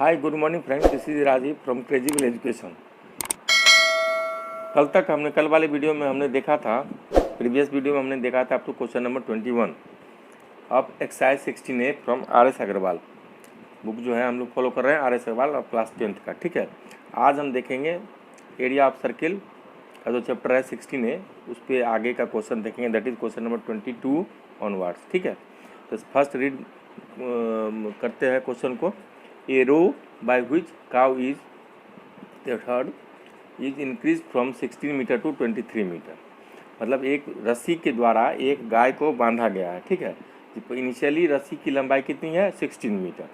Hi good morning friends, this is Rajeev from Crazible Education. कल वाले video में हमने देखा था, प्रीवियस वीडियो में हमने देखा था up to question number 21 of exercise 16A from RS Agrawal. Book जो है हम लोग फॉलो कर रहे हैं RS अग्रवाल और क्लास 10th का। ठीक है, आज हम देखेंगे एरिया ऑफ सर्किल का जो चैप्टर है 16A, उस पर आगे का क्वेश्चन देखेंगे, that is question number 22 onwards. ठीक है, तो फर्स्ट रीड करते हैं क्वेश्चन को। A row by which cow is third is increase from 16 metre to 23 metre. मतलब एक रस्सी के द्वारा एक गाय को बांधा गया है। ठीक है, इनिशियली रस्सी की लंबाई कितनी है 16 मीटर।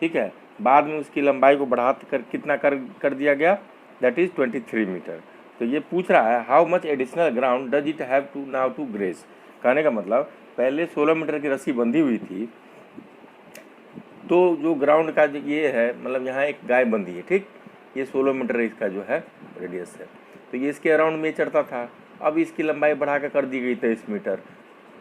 ठीक है, बाद में उसकी लंबाई को बढ़ा कर कितना कर दिया गया, दैट इज 23 मीटर। तो ये पूछ रहा है how much additional ground does it have to now to graze. कहने का मतलब पहले 16 मीटर की रस्सी बंधी हुई थी, तो जो ग्राउंड का जो ये है, मतलब यहाँ एक गाय बंधी है। ठीक, ये 16 मीटर इसका जो है रेडियस है, तो ये इसके अराउंड में चढ़ता था। अब इसकी लंबाई बढ़ा कर दी गई 23 मीटर,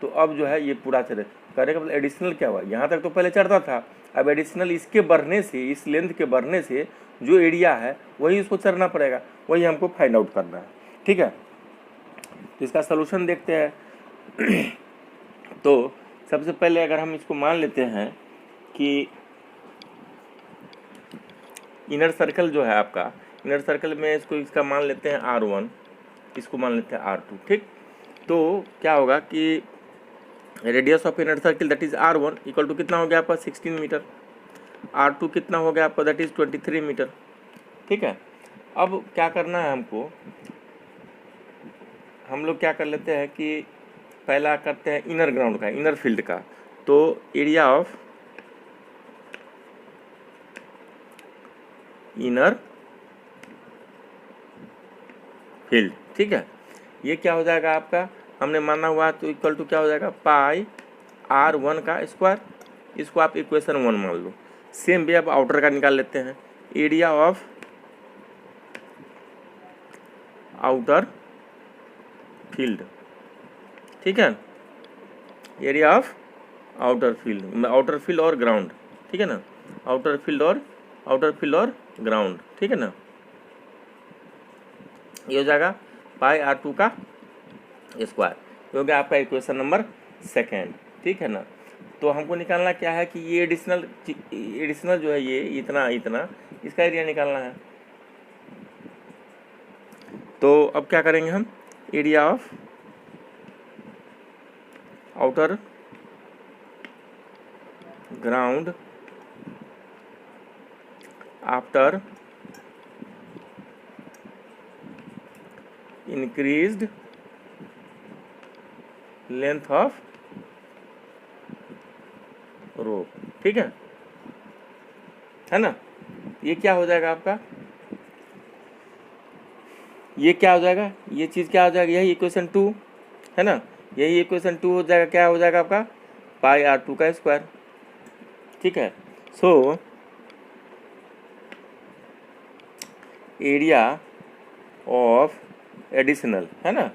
तो अब जो है ये पूरा चले। कहने का मतलब एडिशनल क्या हुआ, यहाँ तक तो पहले चढ़ता था, अब एडिशनल इसके बढ़ने से, इस लेंथ के बढ़ने से जो एरिया है वही इसको चढ़ना पड़ेगा, वही हमको फाइंड आउट करना है। ठीक है, तो इसका सलूशन देखते हैं। तो सबसे पहले अगर हम इसको मान लेते हैं कि इनर सर्कल जो है आपका, इनर सर्कल में इसका मान लेते हैं R1, इसको मान लेते हैं R2। ठीक, तो क्या होगा कि radius of inner circle that is R1 equal to कितना हो गया आपका 16 मीटर, R2 कितना हो गया आपका दैट इज 23 मीटर। ठीक है, अब क्या करना है हमको, हम लोग क्या कर लेते हैं कि पहला करते हैं इनर ग्राउंड का, इनर फील्ड का। तो एरिया ऑफ इनर फील्ड, ठीक है, ये क्या हो जाएगा आपका, हमने माना हुआ तो इक्वल टू क्या हो जाएगा पाई R1 का स्क्वायर। इसको आप इक्वेशन 1 मान लो। सेम भी अब आउटर का निकाल लेते हैं, एरिया ऑफ आउटर फील्ड। ठीक है, एरिया ऑफ आउटर फील्ड और ग्राउंड। ठीक है ना, आउटर फील्ड और ग्राउंड। ठीक है ना, ये हो जाएगा पाई R2 का स्क्वायर, हो गया आपका इक्वेशन नंबर 2। ठीक है ना, तो हमको निकालना क्या है कि ये एडिशनल जो है ये इतना इसका एरिया निकालना है। तो अब क्या करेंगे हम, area of outer ground after increased length of rope। ठीक है ना, ये क्या हो जाएगा आपका, ये क्या हो जाएगा, ये चीज़ क्या हो जाएगा, यही इक्वेशन 2 है ना, यही इक्वेशन 2 हो जाएगा। क्या हो जाएगा आपका पाई R2 का स्क्वायर। ठीक है, सो एरिया ऑफ एडिशनल है ना,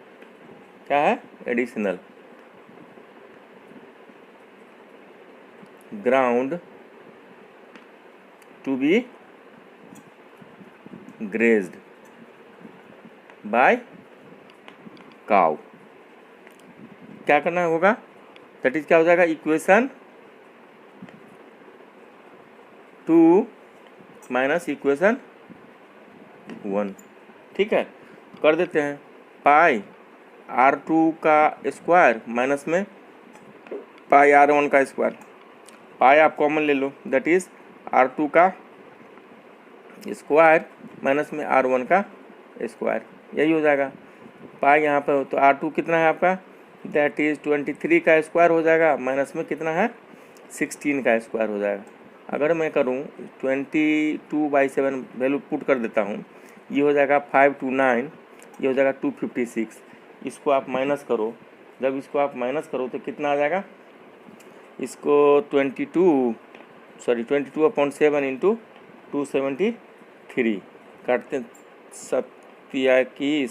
क्या है additional ground to be grazed by cow. क्या करना होगा, दैट इज क्या हो जाएगा इक्वेशन 2 माइनस इक्वेशन 1। ठीक है, कर देते हैं पाई R2 का स्क्वायर माइनस में पाई R1 का स्क्वायर। पाई आप कॉमन ले लो, दैट इज R2 का स्क्वायर माइनस में R1 का स्क्वायर, यही हो जाएगा। पाई यहाँ पर तो R2 कितना है आपका, दैट इज 23 का स्क्वायर हो जाएगा, माइनस में कितना है 16 का स्क्वायर हो जाएगा। अगर मैं करूँ 22/7 वैल्यू पुट कर देता हूँ, ये हो जाएगा 529, ये हो जाएगा 256। इसको आप माइनस करो, जब इसको आप माइनस करो तो कितना आ जाएगा, इसको 22/7 इंटू 273 काटते 7 6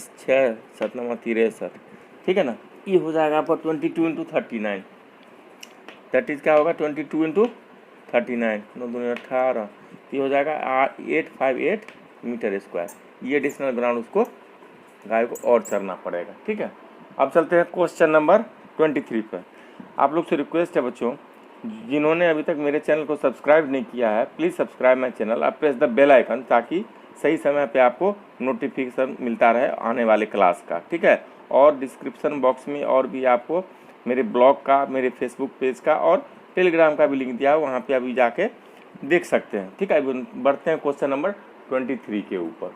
7 9 63। ठीक है ना, ये हो जाएगा आपका 22 इंटू 39, दैट इज क्या होगा 22 इंटू 39, 9 दूनी 18, तो ये हो जाएगा 858 मीटर स्क्वायर। ये एडिशनल ग्राउंड उसको गाय को और चरना पड़ेगा। ठीक है, अब चलते हैं क्वेश्चन नंबर 23 पर। आप लोग से रिक्वेस्ट है बच्चों, जिन्होंने अभी तक मेरे चैनल को सब्सक्राइब नहीं किया है, प्लीज़ सब्सक्राइब माई चैनल, आप प्रेस द बेल आइकन, ताकि सही समय पे आपको नोटिफिकेशन मिलता रहे आने वाले क्लास का। ठीक है, और डिस्क्रिप्शन बॉक्स में और भी आपको मेरे ब्लॉग का, मेरे फेसबुक पेज का और टेलीग्राम का भी लिंक दिया है, वहाँ पे अभी जाके देख सकते हैं। ठीक है, बढ़ते हैं क्वेश्चन नंबर 23 के ऊपर।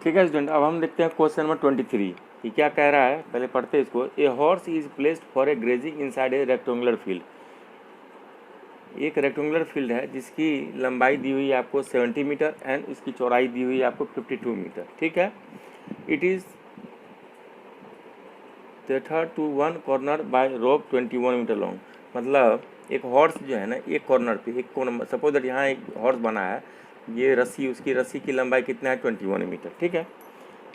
ठीक है स्टूडेंट, अब हम देखते हैं क्वेश्चन नंबर 23। ये क्या कह रहा है, पहले पढ़ते हैं इसको। A horse is placed for a grazing inside a rectangular field. एक रेक्टेंगुलर फील्ड है जिसकी लंबाई दी हुई है आपको 70 मीटर एंड इसकी चौड़ाई दी हुई है आपको 52 मीटर। ठीक है, it is tethered to one corner by rope 21 metre long. मतलब एक हॉर्स जो है ना, एक कॉर्नर पे, एक कॉर्नर, सपोज दैट यहाँ एक हॉर्स बना है, ये रस्सी, उसकी रस्सी की लंबाई कितना है 21 मीटर। ठीक है,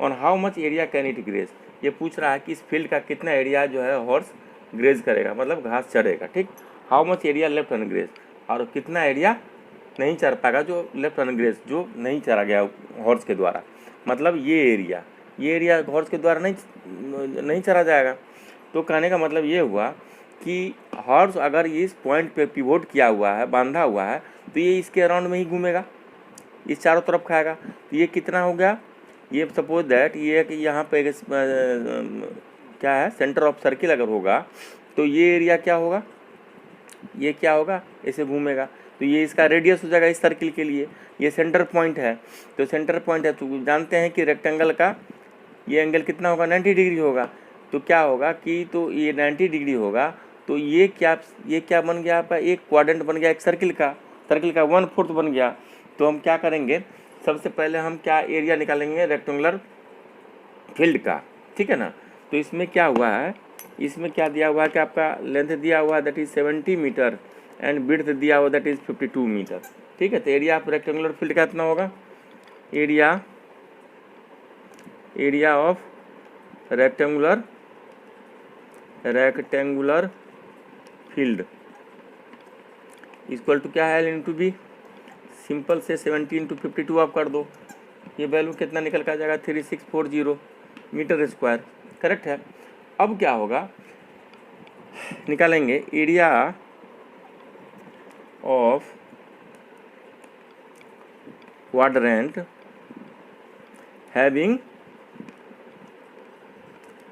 on how much area can it graze. ये पूछ रहा है कि इस फील्ड का कितना एरिया जो है हॉर्स ग्रेज करेगा, मतलब घास चढ़ेगा। ठीक, how much area left ungrazed, और कितना एरिया नहीं चढ़ पाएगा जो लेफ्ट अनग्रेज, जो नहीं चढ़ा गया हॉर्स के द्वारा। मतलब ये एरिया हॉर्स के द्वारा नहीं चढ़ा जाएगा। तो कहने का मतलब ये हुआ कि हॉर्स अगर इस पॉइंट पे पिवोट किया हुआ है, बांधा हुआ है, तो ये इसके अराउंड में ही घूमेगा, इस चारों तरफ खाएगा। तो ये कितना हो गया, ये सपोज दैट ये कि यहाँ पे क्या है, सेंटर ऑफ सर्किल अगर होगा तो ये एरिया क्या होगा, ये क्या होगा, ऐसे घूमेगा। तो ये इसका रेडियस हो जाएगा इस सर्किल के लिए। ये सेंटर पॉइंट है, तो सेंटर पॉइंट है तो जानते हैं कि रेक्टेंगल का ये एंगल कितना होगा, 90 डिग्री होगा। तो क्या होगा कि तो ये 90 डिग्री होगा, तो ये क्या बन गया आपका, एक क्वाड्रेंट बन गया, एक सर्किल का 1/4 बन गया। तो हम क्या करेंगे, सबसे पहले हम क्या एरिया निकालेंगे रेक्टेंगुलर फील्ड का। ठीक है ना, तो इसमें क्या हुआ है, इसमें क्या दिया हुआ है कि आपका लेंथ दिया हुआ है that is 70 metre and width दिया हुआ दैट इज 52 मीटर। ठीक है, तो एरिया ऑफ रेक्टेंगुलर फील्ड का कितना होगा, area of rectangular field equal to क्या है, L इंटू बी। सिंपल से 70 इंटू 52 आप कर दो, ये वैल्यू कितना निकल कर आ जाएगा, 3640 मीटर स्क्वायर। करेक्ट है। अब क्या होगा, निकालेंगे area of quadrant having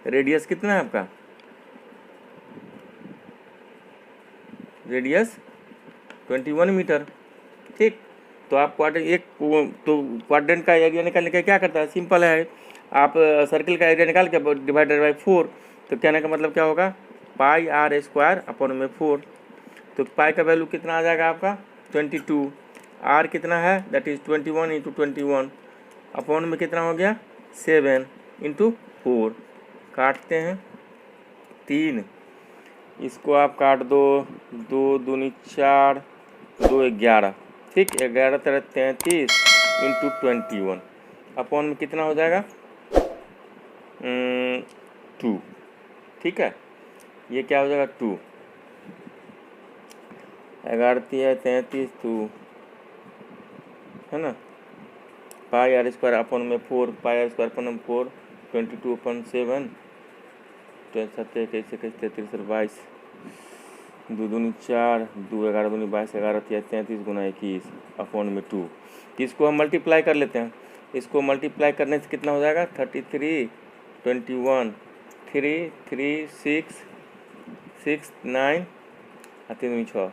radius कितना है आपका, रेडियस 21 मीटर। ठीक, तो आप क्वाड्रेंट का एरिया निकालने का क्या करता है, सिंपल है, आप सर्किल का एरिया निकाल के डिवाइडेड बाई 4। तो कहने का मतलब क्या होगा, पाई आर स्क्वायर अपॉन में 4। तो पाई का वैल्यू कितना आ जाएगा आपका 22, आर कितना है दैट इज 21 इंटू 21, अपॉन में कितना हो गया 7 इंटू 4। काटते हैं 3, इसको आप काट दो, 2 दूनी 4, 2 11। ठीक, 11 तरह 33 इंटू 21, अपॉन में कितना हो जाएगा 2। ठीक है, ये क्या हो जाएगा 2, 11 33 2 है ना, पाई आर स्क्वायर अपॉन में 4, पाई आर स्क्वायर अपॉन में 4, 22 अपॉन 7, 33 22, 2 दूनी 4, 2 11 दूनी 22, 11 33 गुना 21 अपॉन में 2। इसको हम मल्टीप्लाई कर लेते हैं, इसको मल्टीप्लाई करने से कितना हो जाएगा 33 21 3 3 6 6 9 3 6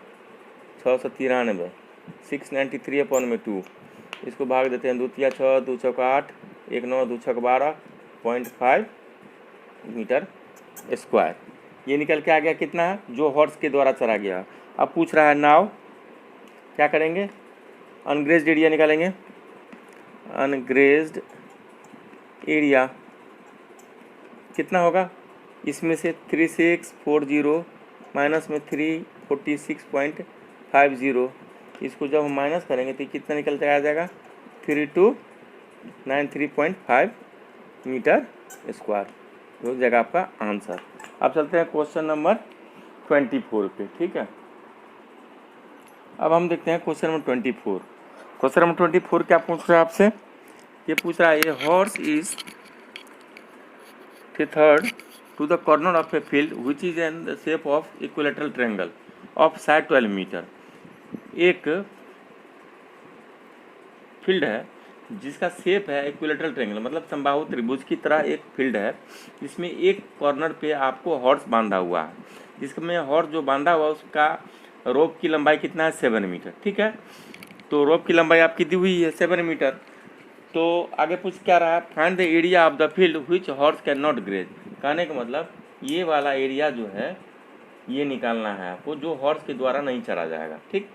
693 693 अपॉन में 2। इसको भाग देते हैं, 2 तिया 6, 2 चौका 8, 1 9, 2 छक 12.5 मीटर स्क्वायर। ये निकल के आ गया कितना है, जो हॉर्स के द्वारा चला गया। अब पूछ रहा है नाव क्या करेंगे, अनग्रेज्ड एरिया निकालेंगे। अनग्रेज्ड एरिया कितना होगा, इसमें से 3640 माइनस में 346.50, इसको जब हम माइनस करेंगे तो कितना निकल के आ जाएगा 3293.5 मीटर स्क्वायर, हो जाएगा आपका आंसर। अब चलते हैं क्वेश्चन नंबर 24 पे। ठीक है, अब हम देखते हैं क्वेश्चन नंबर 24। क्वेश्चन नंबर 24 क्या पूछ रहा है आपसे? ये पूछ रहा है a horse is tethered to the corner of a field which is in the shape of equilateral triangle of side 12 metre. एक फील्ड है जिसका शेप है इक्विलेटरल ट्रायंगल, मतलब समबाहु त्रिभुज की तरह एक फील्ड है जिसमें एक कॉर्नर पे आपको हॉर्स बांधा हुआ है। जिसमें हॉर्स जो बांधा हुआ उसका रोप की लंबाई कितना है? 7 मीटर। ठीक है, तो रोप की लंबाई आपकी दी हुई है 7 मीटर। तो आगे पूछ क्या रहा है? Find the area of the field which horse can not graze. कहने का मतलब ये वाला एरिया जो है ये निकालना है आपको, जो हॉर्स के द्वारा नहीं चला जाएगा। ठीक,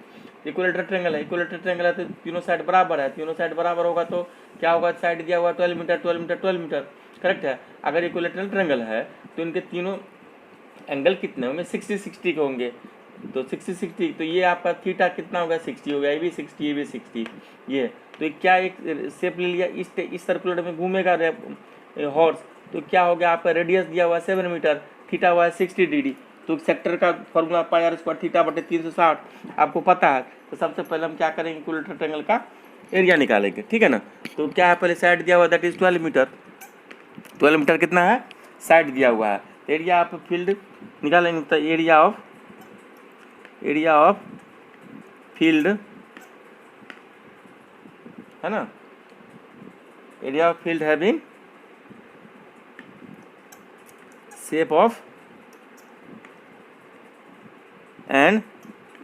इक्विलेटरल ट्रायंगल है, इक्विलेटरल ट्रायंगल है तो तीनों साइड बराबर है, तीनों साइड बराबर होगा तो क्या होगा? साइड दिया हुआ 12 मीटर 12 मीटर 12 मीटर, करेक्ट है। अगर इक्विलेटरल ट्रायंगल है तो इनके तीनों एंगल कितने होंगे? 60-60 के होंगे। तो 60-60, तो ये आपका थीटा कितना होगा? 60 हो गया। ये भी 60, ये भी 60। ये तो क्या एक शेप ले लिया, इस सर्कुलर में घूमेगा हॉर्स, तो क्या हो गया आपका? रेडियस दिया हुआ 7 मीटर, थीटा हुआ है 60 डिग्री। तो सेक्टर का formula pi r square theta बटे 360 आपको पता है। तो सबसे पहले हम क्या करेंगे? इक्विलेटरल ट्रायंगल का एरिया निकालेंगे। ठीक है ना, तो क्या है? पहले साइड दिया हुआ दैट इज 12 मीटर। 12 मीटर कितना है? साइड दिया हुआ है। एरिया ऑफ फील्ड निकालेंगे तो एरिया ऑफ फील्ड है ना, area of field having shape of and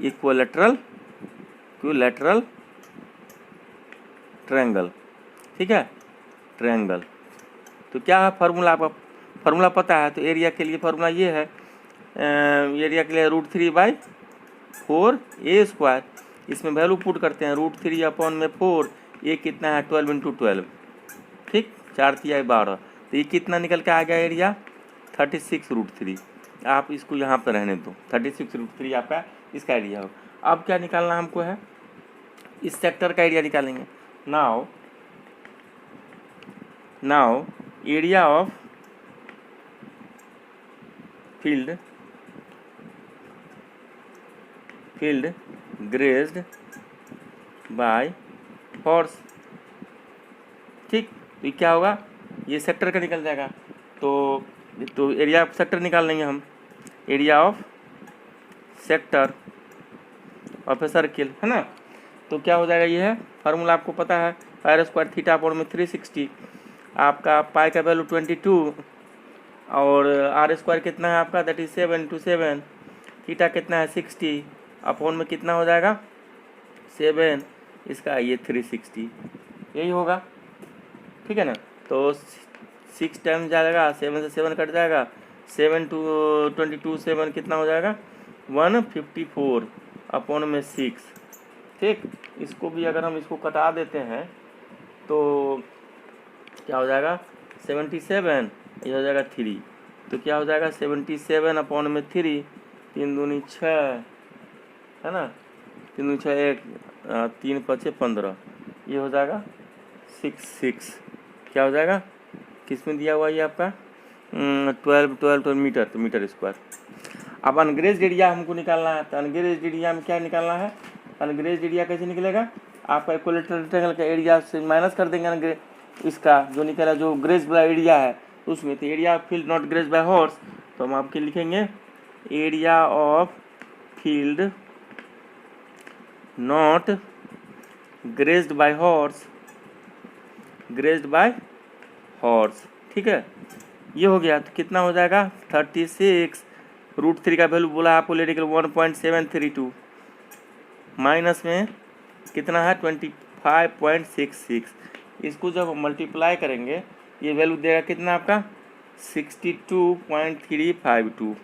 equilateral triangle. ठीक है, ट्रायंगल। तो क्या है फार्मूला? आपका फार्मूला पता है। तो एरिया के लिए फार्मूला ये है, एरिया के लिए √3/4 ए स्क्वायर। इसमें वैल्यू पुट करते हैं, √3/4। ये कितना है? 12 × 12। ठीक, 4×3 = 12। तो ये कितना निकल के आ गया एरिया? 36√3। आप इसको यहाँ पर रहने दो, 36√3 आपका इसका एरिया हो। अब क्या निकालना हमको है? इस सेक्टर का एरिया निकालेंगे। Now area of field grazed bye horse. ठीक, तो ये क्या होगा? ये सेक्टर का निकल जाएगा। तो एरिया ऑफ सेक्टर निकाल लेंगे हम, area of sector of a circle, है ना। तो क्या हो जाएगा? ये है फार्मूला आपको पता है, पाई स्क्वायर थीटा अपॉन में 360। आपका पाई का वैल्यू 22 और आर स्क्वायर कितना है आपका? That is 7 × 7। थीटा कितना है? 60 अपॉन में कितना हो जाएगा? 7, इसका ये 360, यही होगा। ठीक है ना, तो 6 टाइम्स जाएगा, 7 से 7 कट जाएगा, 7 × 22 7 कितना हो जाएगा? 154 अपॉन में 6। ठीक, इसको भी अगर हम इसको कटा देते हैं तो क्या हो जाएगा? 77, ये हो जाएगा 3। तो क्या हो जाएगा? 77 अपॉन में 3, 3 दूनी 6, है ना, 3 दूनी 6 1, 3 × 5 = 15। ये हो जाएगा 6। क्या हो जाएगा? किस में दिया हुआ ये आपका? 12 मीटर, तो मीटर स्क्वायर। अब अनग्रेज्ड एरिया हमको निकालना है। तो अनग्रेज्ड एरिया में क्या निकालना है? अनग्रेज्ड एरिया कैसे निकलेगा? आपका इक्विलेटरल ट्रायंगल का एरिया से माइनस कर देंगे इसका जो निकला, जो ग्रेज्ड वाला एरिया है उसमें। तो area of field not grazed bye horse, तो हम आपके लिखेंगे area of field not grazed bye horse. ठीक है, ये हो गया। तो कितना हो जाएगा? 36। √3 का वैल्यू बोला आपको ले लेकर 1.732, माइनस में कितना है? 25.66। इसको जब मल्टीप्लाई करेंगे ये वैल्यू देगा कितना आपका? 62.352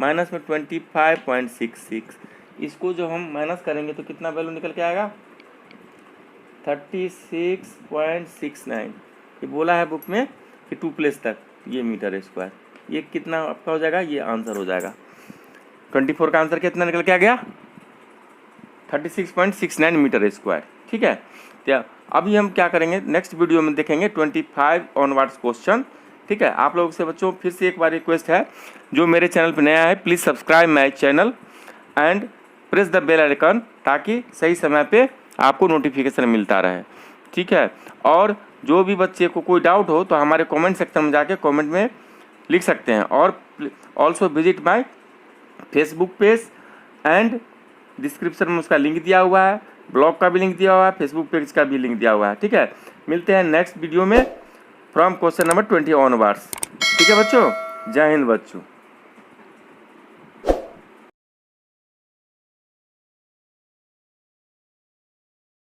माइनस में 25.66। इसको जो हम माइनस करेंगे तो कितना वैल्यू निकल के आएगा? 36.69। ये बोला है बुक में कि 2 प्लेस तक ये मीटर स्क्वायर। ये कितना आपका हो जाएगा? ये आंसर हो जाएगा। 24 का आंसर कितना निकल के आ गया? 36.69 मीटर स्क्वायर। ठीक है, तो अभी हम क्या करेंगे? नेक्स्ट वीडियो में देखेंगे 25 ऑनवर्ड्स क्वेश्चन। ठीक है, आप लोगों से बच्चों फिर से एक बार रिक्वेस्ट है, जो मेरे चैनल पर नया है please subscribe my channel and press the bell icon ताकि सही समय पे आपको नोटिफिकेशन मिलता रहे, ठीक है। और जो भी बच्चे को कोई डाउट हो तो हमारे कमेंट सेक्शन में जाके कमेंट में लिख सकते हैं। और also visit my Facebook page and description में उसका लिंक दिया हुआ है, ब्लॉग का भी लिंक दिया हुआ है, फेसबुक पेज का भी लिंक दिया हुआ है, ठीक है। मिलते हैं नेक्स्ट वीडियो में फ्रॉम क्वेश्चन नंबर 20 ऑनवर्ड्स, ठीक है बच्चों। जय हिंद बच्चों।